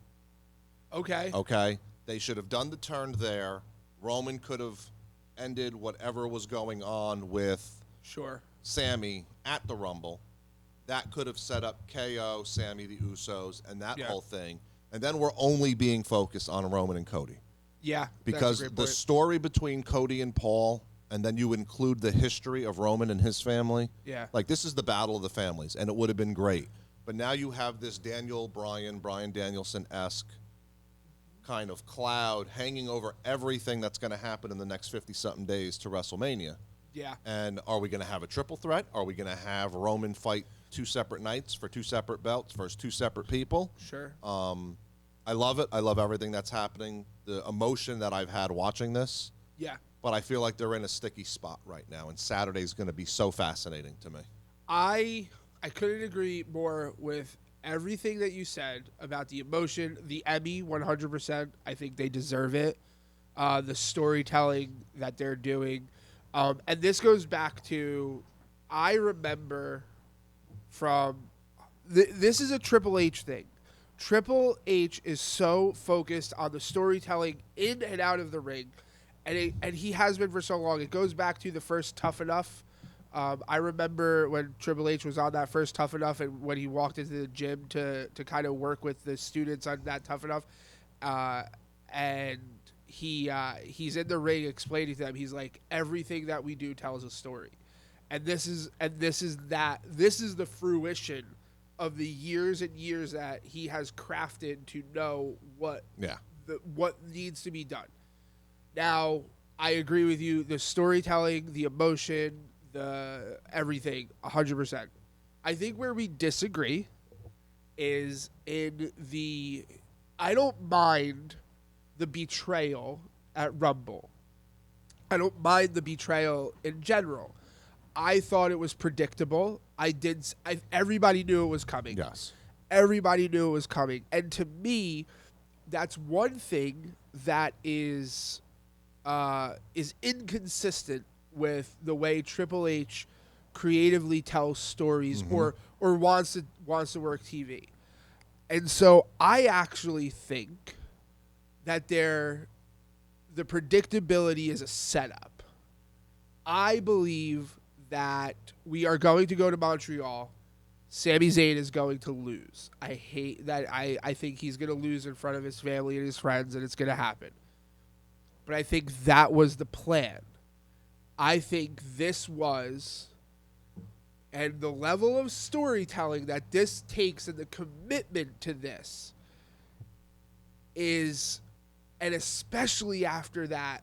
Speaker 2: Okay.
Speaker 1: Okay? They should have done the turn there. Roman could have ended whatever was going on with Sammy at the Rumble. That could have set up KO, Sammy, the Usos, and that whole thing. And then we're only being focused on Roman and Cody.
Speaker 2: Yeah.
Speaker 1: Because the story between Cody and Paul, and then you include the history of Roman and his family.
Speaker 2: Yeah.
Speaker 1: Like, this is the battle of the families, and it would have been great. But now you have this Brian Danielson-esque kind of cloud hanging over everything that's going to happen in the next 50-something days to WrestleMania.
Speaker 2: Yeah.
Speaker 1: And are we going to have a triple threat? Are we going to have Roman fight 2 separate nights for 2 separate belts versus 2 separate people?
Speaker 2: Sure.
Speaker 1: I love it. I love everything that's happening. The emotion that I've had watching this.
Speaker 2: Yeah.
Speaker 1: But I feel like they're in a sticky spot right now, and Saturday's going to be so fascinating to me.
Speaker 2: I couldn't agree more with everything that you said about the emotion, the Emmy, 100%. I think they deserve it. The storytelling that they're doing. And this goes back to, I remember from, this is a Triple H thing. Triple H is so focused on the storytelling in and out of the ring, and he has been for so long. It goes back to the first Tough Enough. I remember when Triple H was on that first Tough Enough, and when he walked into the gym to kind of work with the students on that Tough Enough, and he's in the ring explaining to them. He's like, everything that we do tells a story, and this is the fruition of the years and years that he has crafted to know what needs to be done. Now, I agree with you. The storytelling, the emotion, the everything, 100%. I think where we disagree is in the, I don't mind the betrayal at Rumble. I don't mind the betrayal in general. I thought it was predictable. Everybody knew it was coming.
Speaker 1: Yes.
Speaker 2: Everybody knew it was coming. And to me, that's one thing that is inconsistent with the way Triple H creatively tells stories or wants to work TV. And so I actually think that the predictability is a setup. I believe that we are going to go to Montreal. Sami Zayn is going to lose. I hate that. I think he's going to lose in front of his family and his friends, and it's going to happen. But I think that was the plan. I think this was, and the level of storytelling that this takes and the commitment to this is, and especially after that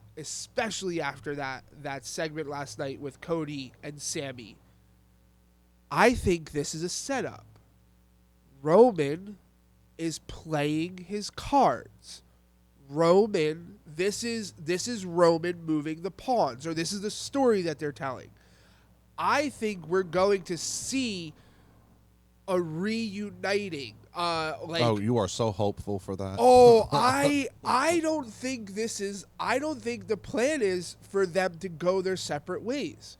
Speaker 2: segment last night with Cody and Sami, I think this is a setup. Roman is playing his cards. This is Roman moving the pawns, or this is the story that they're telling. I think we're going to see a reuniting.
Speaker 1: You are so hopeful for that.
Speaker 2: Oh, I don't think the plan is for them to go their separate ways.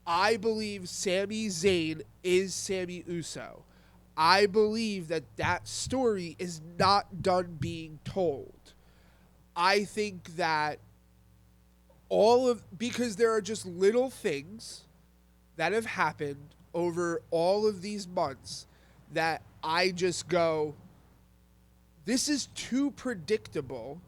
Speaker 2: I believe Sami Zayn is Sami Uso. I believe that story is not done being told. I think that because there are just little things that have happened over all of these months that I just go, this is too predictable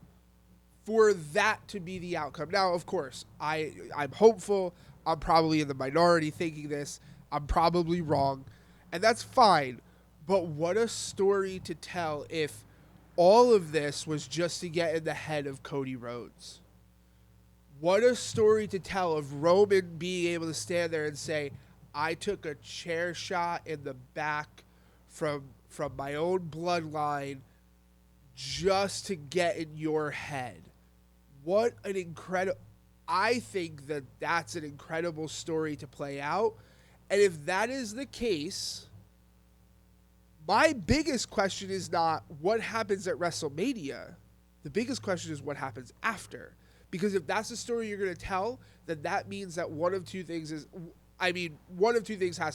Speaker 2: for that to be the outcome. Now, of course, I'm hopeful. I'm probably in the minority thinking this. I'm probably wrong, and that's fine. But what a story to tell if all of this was just to get in the head of Cody Rhodes. What a story to tell of Roman being able to stand there and say, I took a chair shot in the back from my own bloodline just to get in your head. What an incredible... I think that's an incredible story to play out. And if that is the case, my biggest question is not what happens at WrestleMania. The biggest question is what happens after. Because if that's the story you're going to tell, then that means that one of two things has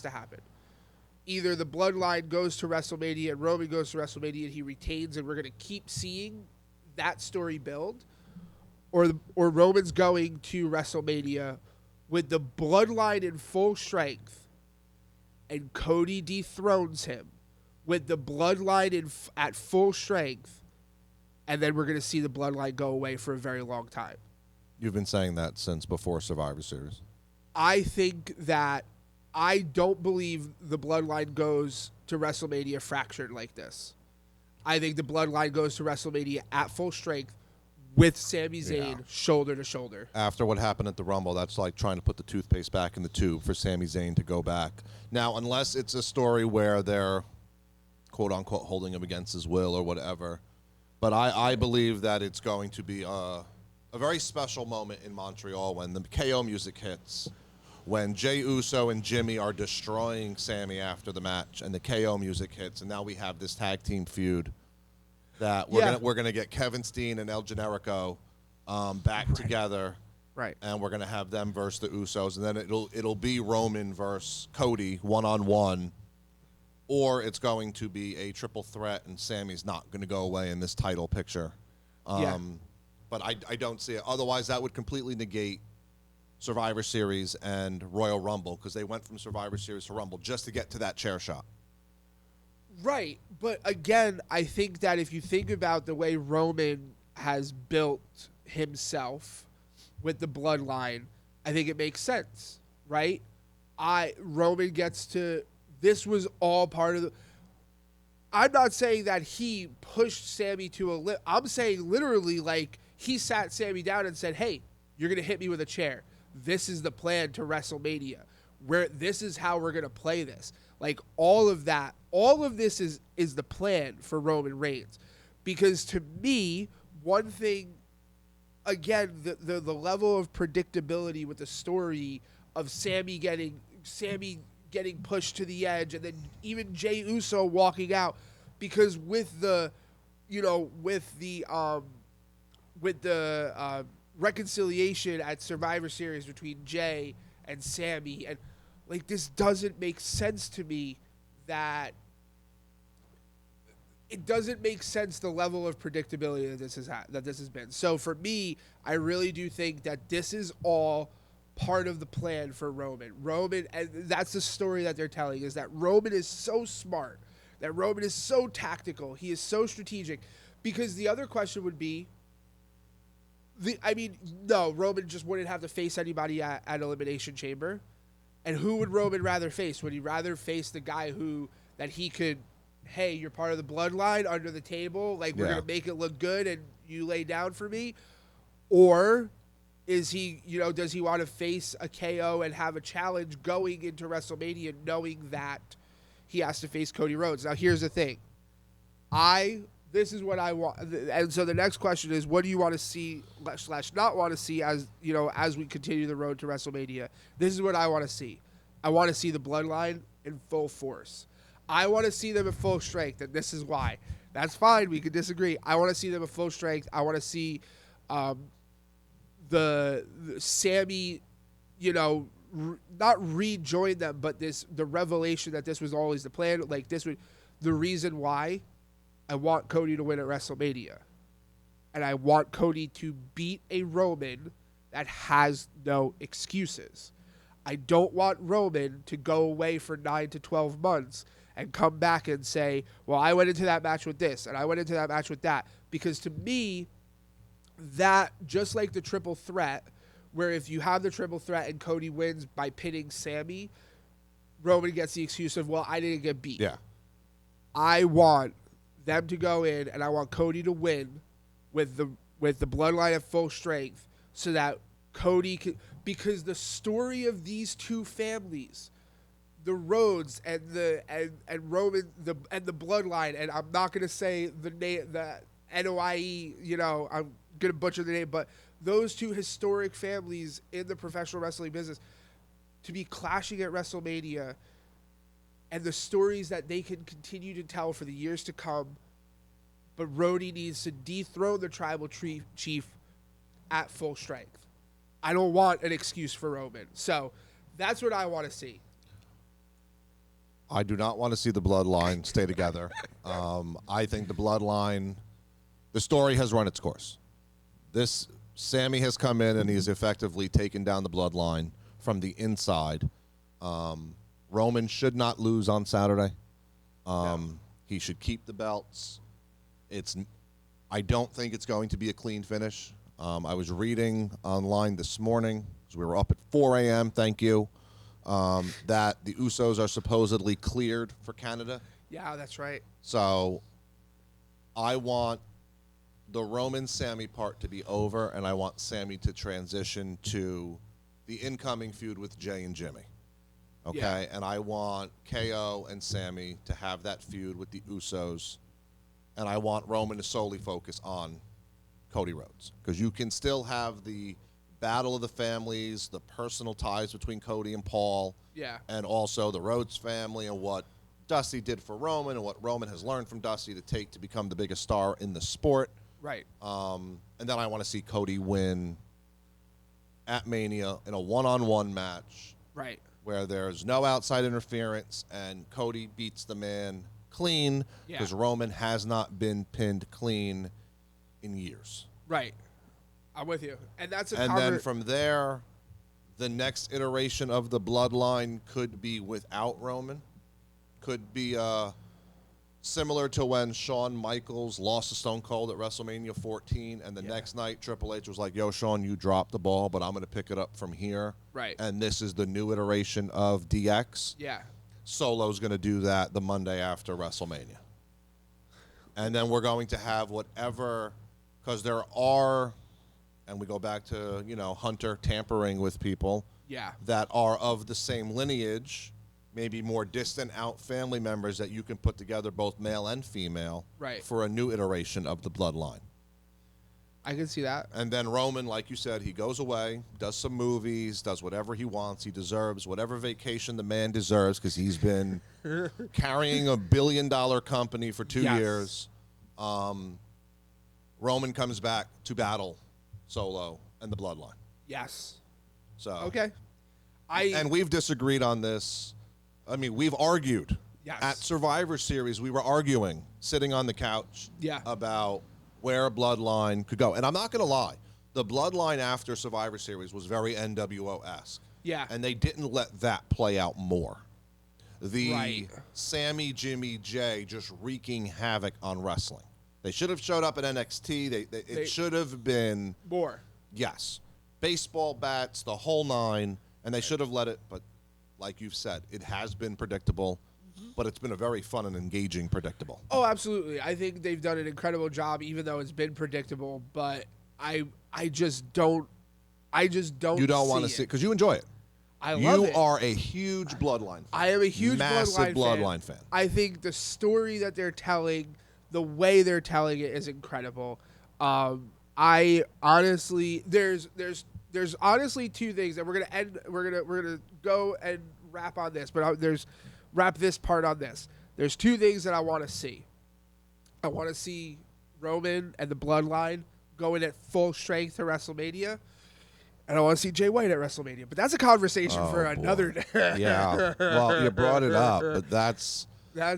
Speaker 2: to happen. Either the bloodline goes to WrestleMania and Roman goes to WrestleMania and he retains and we're going to keep seeing that story build, or Roman's going to WrestleMania with the bloodline in full strength and Cody dethrones him with the bloodline at full strength, and then we're going to see the bloodline go away for a very long time.
Speaker 1: You've been saying that since before Survivor Series.
Speaker 2: I think that I don't believe the bloodline goes to WrestleMania fractured like this. I think the bloodline goes to WrestleMania at full strength with Sami Zayn shoulder to shoulder.
Speaker 1: After what happened at the Rumble, that's like trying to put the toothpaste back in the tube for Sami Zayn to go back. Now, unless it's a story where they're, quote-unquote, holding him against his will or whatever, but I believe that it's going to be a very special moment in Montreal when the KO music hits, when Jey Uso and Jimmy are destroying Sami after the match, and the KO music hits, and now we have this tag team feud that we're gonna get Kevin Steen and El Generico back together,
Speaker 2: Right.
Speaker 1: And we're gonna have them versus the Usos, and then it'll be Roman versus Cody 1-on-1, or it's going to be a triple threat, and Sammy's not gonna go away in this title picture.
Speaker 2: Yeah.
Speaker 1: But I don't see it. Otherwise, that would completely negate Survivor Series and Royal Rumble, because they went from Survivor Series to Rumble just to get to that chair shot.
Speaker 2: Right. But again, I think that if you think about the way Roman has built himself with the bloodline, I think it makes sense, right? Roman gets to, this was all part of the, I'm not saying that he pushed Sammy to I'm saying literally like he sat Sammy down and said, hey, you're going to hit me with a chair. This is the plan to WrestleMania, where this is how we're going to play this. Like all of this is the plan for Roman Reigns. Because to me, one thing, again, the level of predictability with the story of Sammy getting pushed to the edge, and then even Jey Uso walking out, because with the reconciliation at Survivor Series between Jey and Sammy, and like this doesn't make sense to me. That it doesn't make sense, the level of predictability that this has been. So for me, I really do think that this is all part of the plan for Roman. And that's the story that they're telling, is that Roman is so smart, that Roman is so tactical, he is so strategic. Because the other question would be, no, Roman just wouldn't have to face anybody at Elimination Chamber. And who would Roman rather face? Would he rather face the guy that he could, hey, you're part of the bloodline under the table, like we're going to make it look good and you lay down for me? Or is he, does he want to face a KO and have a challenge going into WrestleMania knowing that he has to face Cody Rhodes? Now, here's the thing. This is what I want. And so the next question is, what do you want to see / not want to see as we continue the road to WrestleMania? This is what I want to see. I want to see the bloodline in full force. I want to see them at full strength, and this is why. That's fine. We could disagree. I want to see them at full strength. I want to see the Sammy, not rejoin them, but the revelation that this was always the plan. Like the reason why I want Cody to win at WrestleMania, and I want Cody to beat a Roman that has no excuses. I don't want Roman to go away for 9 to 12 months and come back and say, well, I went into that match with this, and I went into that match with that. Because to me, that, just like the triple threat, where if you have the triple threat and Cody wins by pinning Sammy, Roman gets the excuse of, well, I didn't get beat.
Speaker 1: Yeah.
Speaker 2: I want them to go in, and I want Cody to win with the bloodline at full strength, so that Cody can, because the story of these two families, the Rhodes and Roman, and the bloodline, and I'm not gonna say the name, the NOIE, I'm gonna butcher the name, but those two historic families in the professional wrestling business to be clashing at WrestleMania, and the stories that they can continue to tell for the years to come. But Rhodey needs to dethrone the tribal chief at full strength. I don't want an excuse for Roman. So that's what I want to see.
Speaker 1: I do not want to see the bloodline stay together. I think the bloodline, the story has run its course. Sammy has come in and he's effectively taken down the bloodline from the inside. Roman should not lose on Saturday. He should keep the belts. I don't think it's going to be a clean finish. I was reading online this morning, because we were up at 4 a.m., thank you, that the Usos are supposedly cleared for Canada.
Speaker 2: Yeah, that's right.
Speaker 1: So I want the Roman-Sammy part to be over, and I want Sammy to transition to the incoming feud with Jey and Jimmy. Okay?
Speaker 2: Yeah.
Speaker 1: And I want KO and Sammy to have that feud with the Usos, and I want Roman to solely focus on Cody Rhodes. Because you can still have the battle of the families, the personal ties between Cody and Paul, and also the Rhodes family and what Dusty did for Roman and what Roman has learned from Dusty to become the biggest star in the sport.
Speaker 2: Right.
Speaker 1: And then I want to see Cody win at Mania in a one-on-one match
Speaker 2: Right.
Speaker 1: where there's no outside interference and Cody beats the man clean because Roman has not been pinned clean in years.
Speaker 2: Right. I'm with you. And that's
Speaker 1: then from there, the next iteration of the Bloodline could be without Roman. Could be similar to when Shawn Michaels lost to Stone Cold at WrestleMania 14, and the next night Triple H was like, yo, Shawn, you dropped the ball, but I'm going to pick it up from here.
Speaker 2: Right.
Speaker 1: And this is the new iteration of DX.
Speaker 2: Yeah.
Speaker 1: Solo's going to do that the Monday after WrestleMania. And then we're going to have whatever, because there are, and we go back to, Hunter tampering with people that are of the same lineage, maybe more distant out family members that you can put together, both male and female, for a new iteration of the Bloodline.
Speaker 2: I can see that.
Speaker 1: And then Roman, like you said, he goes away, does some movies, does whatever he wants. He deserves whatever vacation the man deserves because he's been carrying $1 billion company for 2 years. Roman comes back to battle Solo and the Bloodline.
Speaker 2: Yes.
Speaker 1: So
Speaker 2: okay.
Speaker 1: And we've disagreed on this. I mean, we've argued.
Speaker 2: Yes.
Speaker 1: At Survivor Series, we were arguing, sitting on the couch, about where Bloodline could go. And I'm not going to lie. The Bloodline after Survivor Series was very NWO-esque.
Speaker 2: Yeah.
Speaker 1: And they didn't let that play out more. The Sammy, Jimmy, Jay just wreaking havoc on wrestling. They should have showed up at NXT. It should have been
Speaker 2: more.
Speaker 1: Yes. Baseball bats, the whole nine, and they should have let it, but like you've said, it has been predictable, but it's been a very fun and engaging predictable.
Speaker 2: Oh, absolutely. I think they've done an incredible job, even though it's been predictable, but I just don't
Speaker 1: You don't want to see it because you enjoy it.
Speaker 2: I love it.
Speaker 1: You are a huge Bloodline fan.
Speaker 2: I am a huge
Speaker 1: massive
Speaker 2: Bloodline
Speaker 1: fan.
Speaker 2: I think the story that they're telling, the way they're telling it is incredible. I honestly, there's honestly two things that we're gonna go and wrap on this, but wrap this part on this. There's two things that I want to see. I want to see Roman and the Bloodline going at full strength to WrestleMania, and I want to see Jay White at WrestleMania. But that's a conversation for another day.
Speaker 1: Yeah. Well, you brought it up, but that's
Speaker 2: no.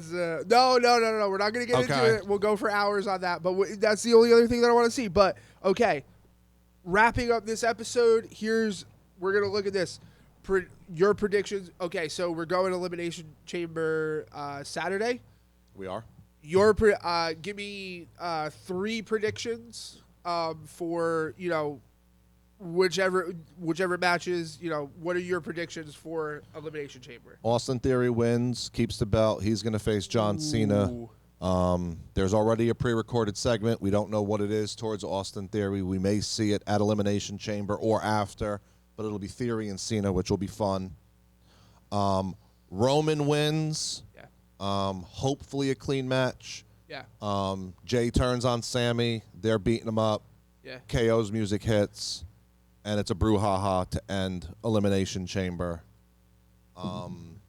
Speaker 2: We're not going to get into it. We'll go for hours on that. But that's the only other thing that I want to see. But okay, wrapping up this episode. We're going to look at this. Your predictions. Okay, so we're going Elimination Chamber Saturday.
Speaker 1: We are.
Speaker 2: Give me 3 predictions for whichever matches. What are your predictions for Elimination Chamber?
Speaker 1: Austin Theory wins, keeps the belt. He's going to face John Cena. There's already a pre-recorded segment. We don't know what it is towards Austin Theory. We may see it at Elimination Chamber or after, but it'll be Theory and Cena, which will be fun. Roman wins.
Speaker 2: Yeah.
Speaker 1: Hopefully a clean match.
Speaker 2: Yeah.
Speaker 1: Jay turns on Sammy. They're beating him up.
Speaker 2: Yeah.
Speaker 1: KO's music hits, and it's a brouhaha to end Elimination Chamber. And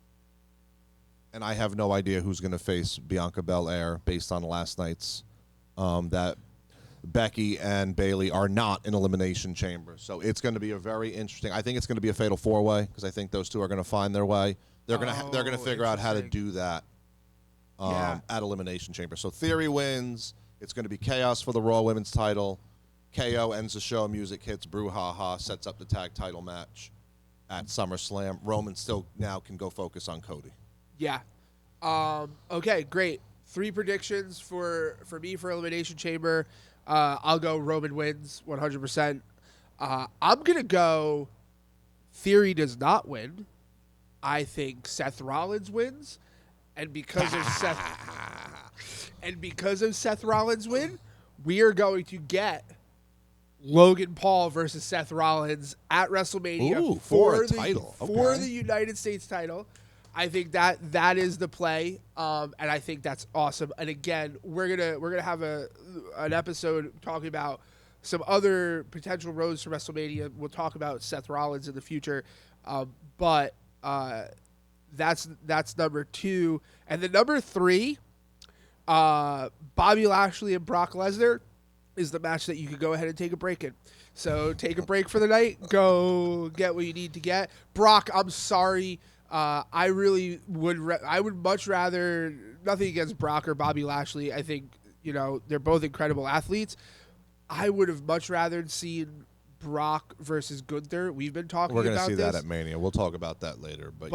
Speaker 1: I have no idea who's going to face Bianca Belair based on last night's that Becky and Bayley are not in Elimination Chamber. So it's going to be a very interesting. I think it's going to be a fatal 4-way because I think those two are going to find their way. They're going to figure out how to do that at Elimination Chamber. So Theory wins. It's going to be chaos for the Raw Women's title. KO ends the show. Music hits. Brouhaha sets up the tag title match at SummerSlam. Roman still now can go focus on Cody.
Speaker 2: Yeah. Okay, great. 3 predictions for me for Elimination Chamber. I'll go Roman wins 100%. I'm going to go Theory does not win. I think Seth Rollins wins. And because of Seth Rollins win, we are going to get Logan Paul versus Seth Rollins at WrestleMania
Speaker 1: for a title.
Speaker 2: For the United States title. I think that is the play, and I think that's awesome. And again, we're gonna have an episode talking about some other potential roads to WrestleMania. We'll talk about Seth Rollins in the future, but that's number 2, and then number 3, Bobby Lashley and Brock Lesnar. is the match that you could go ahead and take a break in. So take a break for the night. Go get what you need to get. Brock, I'm sorry. I really would. I would much rather. Nothing against Brock or Bobby Lashley. I think they're both incredible athletes. I would have much rather seen Brock versus Gunther. We've been talking about this.
Speaker 1: We're going to see that at Mania. We'll talk about that later. But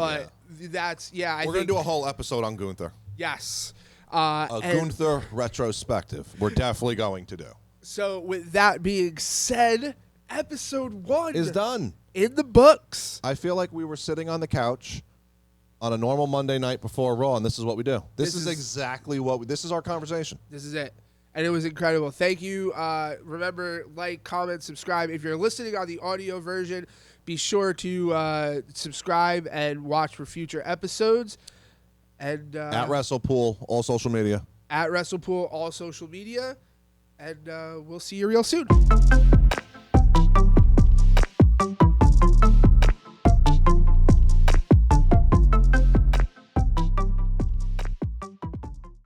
Speaker 2: yeah.
Speaker 1: We're going to do a whole episode on Gunther.
Speaker 2: Yes.
Speaker 1: Gunther retrospective. We're definitely going to do.
Speaker 2: So with that being said, episode 1
Speaker 1: is done.
Speaker 2: In the books.
Speaker 1: I feel like we were sitting on the couch on a normal Monday night before Raw, and this is what we do. This is exactly what this is our conversation.
Speaker 2: This is it. And it was incredible. Thank you. Remember, like, comment, subscribe. If you're listening on the audio version, be sure to subscribe and watch for future episodes. And
Speaker 1: at WrestlePool, all social media.
Speaker 2: At WrestlePool, all social media. And we'll see you real soon.